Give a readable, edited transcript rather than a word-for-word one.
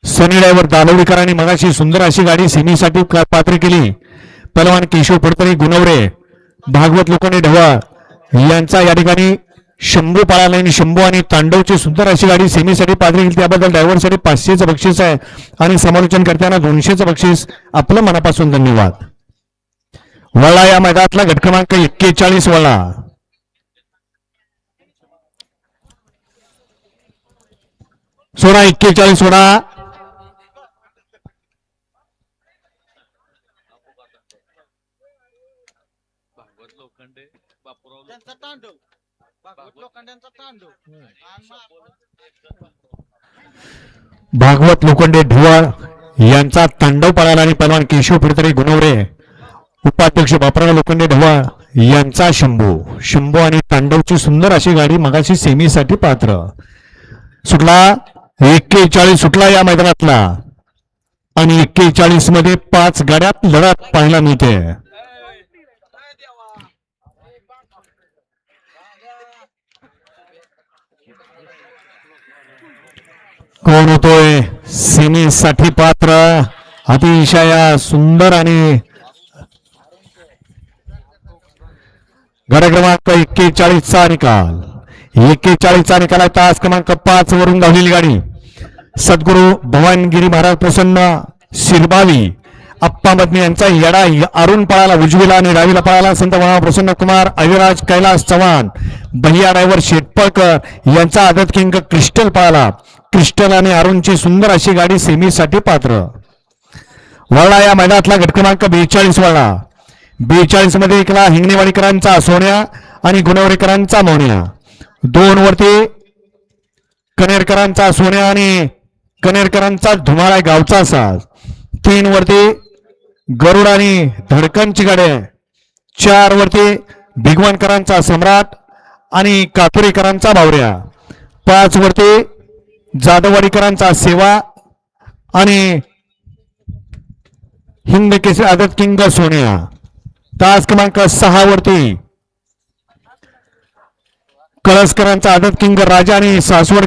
सनी driver दालवडीकरांनी मगाशी सुंदर अशी गाडी सेमीसाठी पात्र केली. पहलवान केशव पडतरी गुणवरे भागवत लोखंडे ढवळ यांचा या ठिकाणी शंभू पळाला आणि शंभू आणि तांडवची सुंदर अशी गाडी सेमीसाठी पात्र केली. त्याबद्दल ड्रायव्हरसाठी 500चं बक्षीस आहे आणि समालोचन करताना 200चं बक्षीस. आपलं मनापासून धन्यवाद. वळा या मैदानातला गट क्रमांक 41 वळा. सोळा 41 सोळा. भागवत लोखंडे ढुवाळ यांचा तांडव पळाला आणि पहलवान केशव फिरतरे गुणवरे उपाध्यक्ष बापराव लोखंडे ढवळ यांचा शंभू आणि तांडवची सुंदर अशी गाडी मगाशी सेमीसाठी पात्र. सुटला 41 सुटला या मैदानातला आणि 41 मध्ये 5 गाड्यात लढत पाहायला मिळते. कोण होतोय सेमीसाठी पात्र. अतिशय सुंदर आणि गट क्रमांक 41 चा निकाल. 41 चा निकाल आहे. तास क्रमांक 5 वरून धावलेली गाडी सद्गुरू भवानगिरी महाराज प्रसन्न शिरबावी अप्पा मदनी यांचा येडा अरुण पळाला उजवीला आणि डावीला पळाला. संत महाराज प्रसन्न कुमार अविराज कैलास चव्हाण भैया ड्रायव्हर शेटपळकर यांचा आदत किंग क्रिस्टल पळाला. क्रिस्टल आणि अरुणची सुंदर अशी गाडी सेमीसाठी पात्र. वळला या मैदानातला गट क्रमांक 42 वळला. 42 मध्ये एकला हिंगणेवाडीकरांचा सोन्या आणि गुणवरेकरांचा मोन्या. 2 वरती कनेरकरांचा सोन्या आणि कनेरकरांचा धुमाळा गावचा साज. 3 वरती गरुड आणि धडकनची गाड्या. 4 वरती भिगवणकरांचा सम्राट आणि कातुरीकरांचा बावऱ्या. 5 वरती जाधववाडीकरांचा सेवा आणि हिंद केसरी आदत किंग सोनिया. तास क्रमांक 6 वरती कळसकरांचा आदत किंग राजा आणि सासवडकर